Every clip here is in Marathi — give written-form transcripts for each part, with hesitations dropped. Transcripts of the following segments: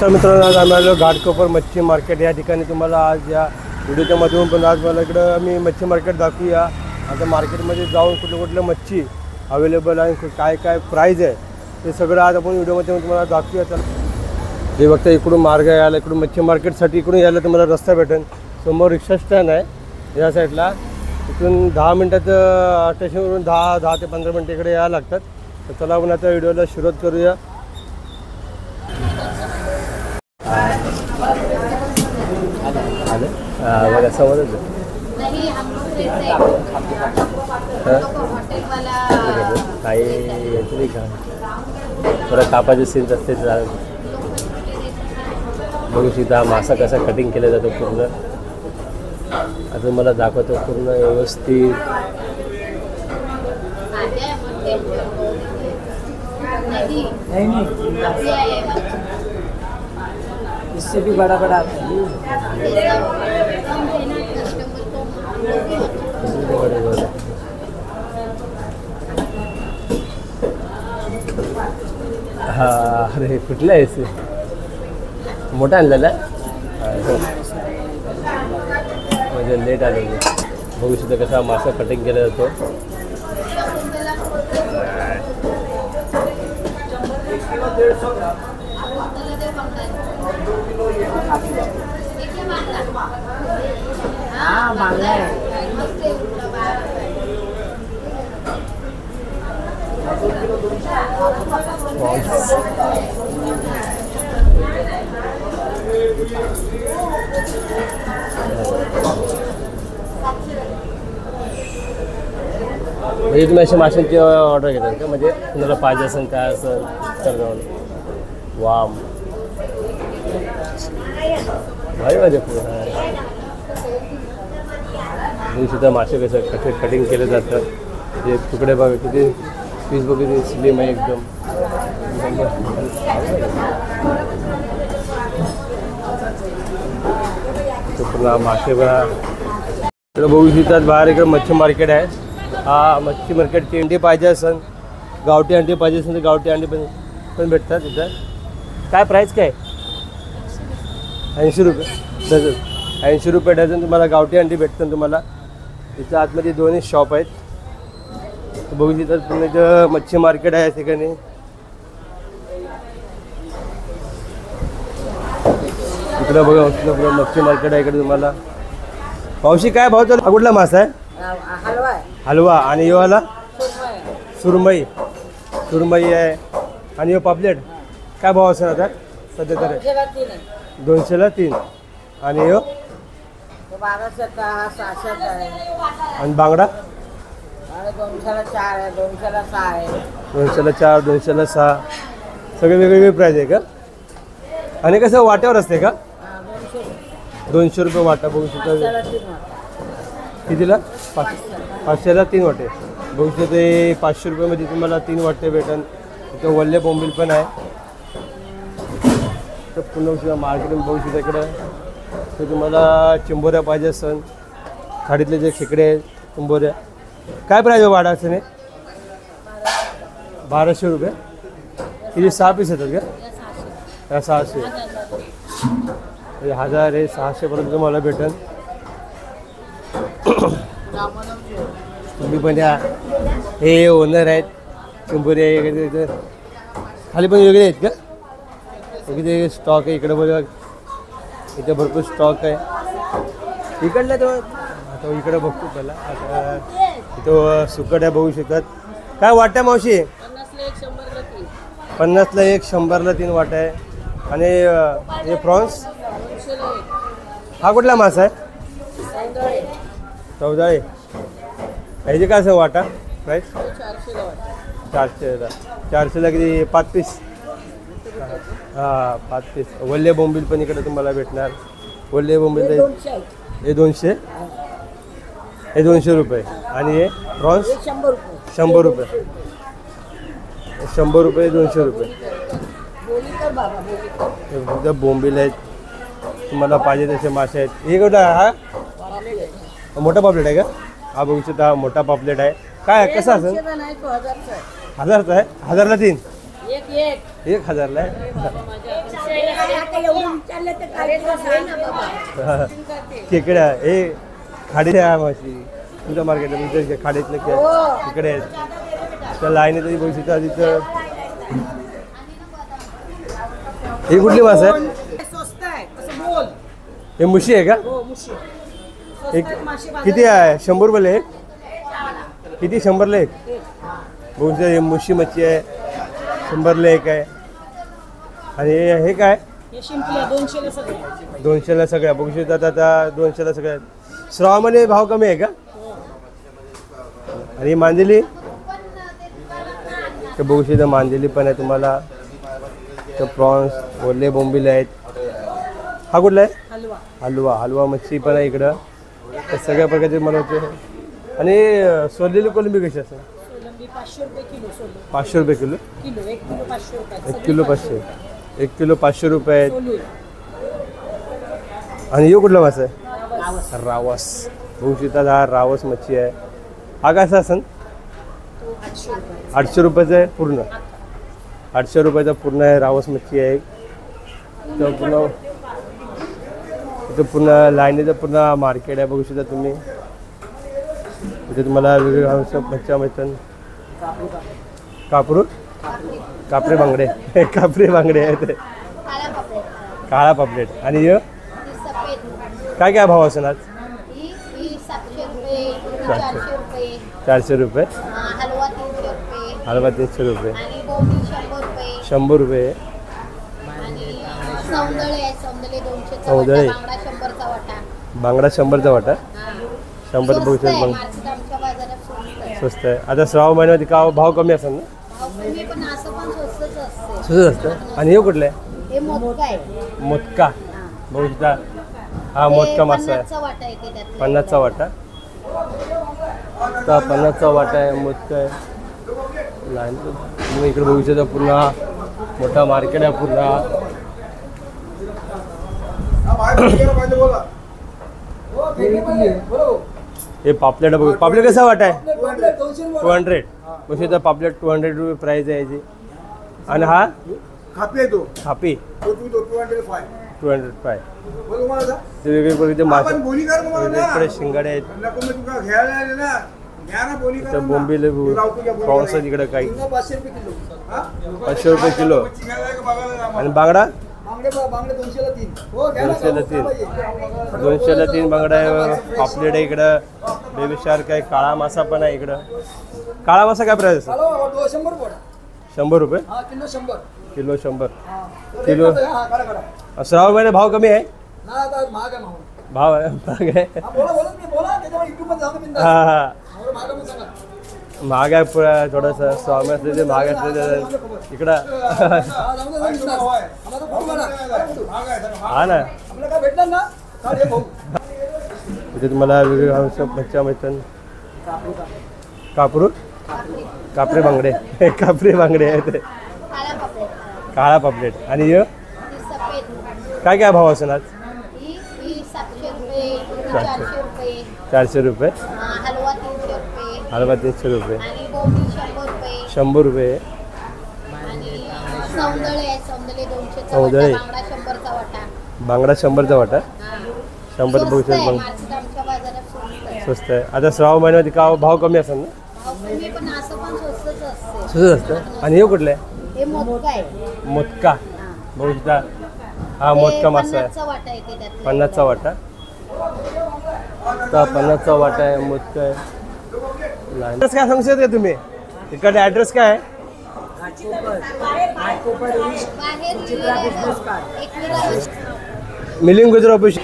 तर मित्रांनो आज आम्ही आलो घाटकोपर मच्छी मार्केट या ठिकाणी। तुम्हाला आज या व्हिडिओच्या माध्यमातून पण आज मला इकडं आम्ही मच्छी मार्केट दाखवूया। आता मार्केटमध्ये जाऊन कुठल्या मच्छी अवेलेबल आहे, काय काय प्राईज आहे ते सगळं आज आपण व्हिडिओमध्ये तुम्हाला दाखवूया। तर हे बघता इकडून मार्ग यायला, इकडून मच्छी मार्केटसाठी इकडून यायला तुम्हाला रस्ता भेटेल। समोर रिक्षा स्टँड आहे या साईडला, इथून 10 मिनटाचं स्टेशनवरून 10 ते 15 मिनटं इकडे यायला लागतात। तर चला आपण आता व्हिडिओला सुरुवात करूया। बघा समोरच काही का थोडं कापाचे सीन्स असते, बघू शकता मासा कसा कटिंग केला जातो पूर्ण। आता मला दाखवतो पूर्ण व्यवस्थित। इससे भी बड़ा बड़ा आता है। हाँ अरे कुठला आहे मोठा आणलेला म्हणजे लेट आलेली। बघू शकता कसा मासा कटिंग केला जातो। हाँ मांगला है। म्हणजे तुम्ही अशा माशांची ऑर्डर घेतात का? म्हणजे तुम्हाला पाहिजे असेल काय असेल तर जाऊन वाम भाई माझे सुद्धा मासे कसं कटिंग केलं जातं। जे तुकडे बघा किती पीस बघ किती स्लिम आहे एकदम। पुन्हा मासे बघा इकडं बघू शकतात। बाहेर इकडं मच्छी मार्केट आहे। हा मच्छी मार्केटची अंडी पाहिजे असेल, गावठी अंडी पाहिजे असेल तर गावठी अंडी पण भेटतात इथं। काय प्राईस काय? 80 रुपये डझन। 80 रुपये डझन तुम्हाला गावठी अंडी भेटतात तुम्हाला। इथं आतमध्ये दोन्ही शॉप आहेत। बघू शकतात तुम्ही, इथं मच्छी मार्केट आहे या ठिकाणी। इकडं बघा पुढं मच्छी मार्केट आहे इकडे तुम्हाला। पावशी काय भाव चालू? कुठला मासा आहे? हलवा। आणि यो वाला सुरमई आहे। आणि यो पापलेट काय भाव असेल आता सध्या तर? 200ला 3। आणि यो 1200 का 600 आहे। आणि बांगडा 200ला 4 आहे, 200ला 6 आहे। 200ला 4, 200ला 6 सगळे वेगवेगळे प्राईज आहे का? आणि कसं वाट्यावर असते का? 200 रुपये वाटा। बघू शकता कितीला? 500ला 3 वाटे। बघू शकता ते 500 रुपयामध्ये तुम्हाला 3 वाटे भेटेल। इथं वल्ले बोंबील पण आहे। तर पुन्हा मार्केट बघू शकता इकडं। तर तुम्हाला चिंबोऱ्या पाहिजे असेल, खाडीतले जे खेकडे आहेत चिंबोऱ्या काय प्राईज वाडा असेल? 1200 रुपये। किती 6 पीस येतात का? 600 1000 आहे। 600 पर्यंत तुम्हाला भेटेल। तुम्ही पण या, हे ओनर आहेत चिंबोरे खाली पण वेगळे आहेत का? इकडे स्टॉक आहे इकडे बघा, इथे भरपूर स्टॉक आहे इकडला। तो आता इकडे बघतो पहिला। आता इथं सुकट आहे बघू शकतात। काय वाटतं मावशी? 50ला 1, 100ला 3 वाटा आहे। आणि हे प्रॉन्स हा कुठला मासा आहे? चौदाळे। ह्याचे काय असं वाटा प्राईस? 400ला किती 5 पीस? हां 5 पीस। वल्ले बोंबील पण इकडे तुम्हाला भेटणार। वल्ले बोंबील हे 200, हे 200 रुपये। आणि हे प्रॉन्स 100 रुपये। 100 रुपये 200 रुपये। हे बोंबील आहेत तुम्हाला पाहिजे तसे मासे आहेत। हे कुठं हा मोठा पापलेट आहे का? हा बघू शकता हा मोठा पापलेट आहे। काय कसं असेल? 1000चा आहे। 1000ला 3 एक 1000ला आहे. खेकड्या हे खाडी आहे माशी तुमच्या मार्केटला तुमच्या खाडीतलं खेकडे आहेत त्या लाईनीत बघू शकता तिथं. ही कुठली मास आहे? हे मुशी आहे का? एक किती आहे? 100 रुपयाला एक? किती 100ला एक? बघू शकता हे मुशी मच्छी आहे 100ला एक आहे. आणि हे काय? 200ला सगळ्या बघू शकतात. आता 200ला सगळ्या. श्रावमध्ये भाव कमी आहे का? आणि मांदेली तर बघू शकता मांदेली पण आहे तुम्हाला. तर प्रॉन्स ओले बोंबील आहेत. हा कुठला आहे? हलवा मच्छी पण आहे इकडं. तर सगळ्या प्रकारचे बनवते. आणि सोललेली कोलंबी कशी असते? 500 रुपये किलो. 1 किलो 500. 1 किलो 500 रुपये आहेत. आणि हे कुठला मासा आहे? रावस. बघू शकता हा रावस मच्छी आहे. हा कसा असेल? 800 रुपयाचा आहे पूर्ण. 800 रुपयाचा पूर्ण आहे रावस मच्छी आहे. तर पूर्ण लाईनीचं पूर्ण मार्केट आहे बघू शकता तुम्ही. इथे तुम्हाला वेगवेगळ्या मच्छ्या मिळतात. कापरे बांगडे कापरे बांगडे आहेत. काळा पापलेट. आणि काय काय भाव असेल आज? 400 रुपये. हलवा 300 रुपये. 100 रुपये. सौंदळे बांगडा 100चा वाटा. 100 बघू शकता स्वस्त आहे. आता श्रावण महिन्यामध्ये का भाव कमी असेल ना? स्वस्त असतं. आणि हे कुठलं आहे? मोदका बघू शकता. हा मोदका मासा आहे 50चा वाटा. तर 50चा वाटा आहे मोदका आहे. लाईन तुम्ही इकडे बघू शकता पूर्ण मोठा मार्केट आहे पूर्ण. हे पापलेट बघू. पापलेट कसा वाटा आहे? 200. बघू शकता पापलेट 200 रुपये प्राईस आहे याची. आणि हा खापी 205. ते वेगवेगळे प्रकारचे मासे वेगवेगळे शिंगाडे आहेत. बोंबील प्रॉन्स आहेत इकडे काही 500 रुपये किलो. आणि बांगडा 200ला 3 बांगडा आहे. पापलेट आहे इकडं. बेबी शार्क आहे. काळा मासा पण आहे इकडं. काळा मासा काय प्राईस असेल? 100 रुपये किलो. 100 किलो. श्रावण महिने भाव कमी आहे. भाव आहे महाग आहे. हा महाग आहे थोडंसं. श्रावण महिन्यात महाग असले इकडं. हा ना इथे तुम्हाला वेगवेगळ्या मच्छ्या मिळतात. कापरे बांगडे कापरे बांगडे आहेत. काळा पापलेट. आणि काय काय भाव असेल आज? 400 रुपये. हलवा 300 रुपये. 100 रुपये. सौंदळे बांगडा 100चा वाटा. 100 बघू शकता स्वस्त आहे. आता श्रावण महिन्यामध्ये का भाव कमी असेल ना? स्वस्त असतं. आणि हे कुठलं आहे? मोदका बघू शकता. हा मोदका मासा आहे 50चा वाटा. तर 50चा वाटा आहे. मोदका आहे. ॲड्रेस काय सांगू शकता तुम्ही? इकडे ॲड्रेस काय आहे? मिलिंग गुजर ऑफिस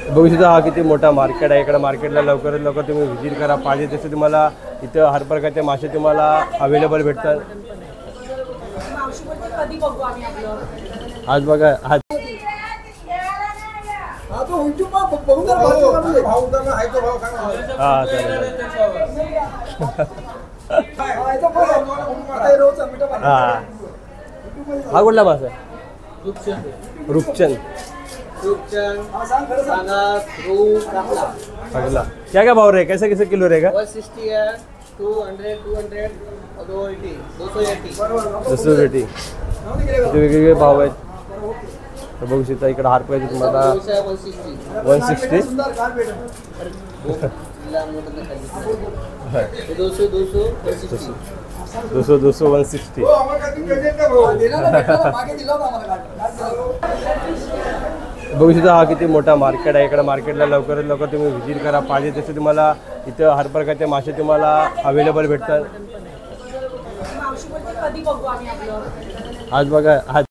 बघू शकता. हा किती मोठा मार्केट आहे. इकडे मार्केटला लवकरात लवकर तुम्ही व्हिजिट करा. पाहिजे तसे तुम्हाला इथं हर प्रकारचे मासे तुम्हाला अवेलेबल भेटतात. आज बघा आज हा चालेल. हा कुठला मासा आहे? रूपचंद. अगला क्या क्या भाव रहेगा? कैसे कैसे किलो रहेगा? 160 है 200 200 200 पेटी. इथे वेगवेगळे भाव आहेत. तर बघू शकता इकडे हारपायचे तुम्हाला 160. 200 160. बघू शकता हा किती मोठा मार्केट आहे. इकडे मार्केटला लवकरात लवकर तुम्ही व्हिजिट करा. पाहिजे तसे तुम्हाला इथं हर प्रकारचे मासे तुम्हाला अवेलेबल भेटतात. आज बघा आज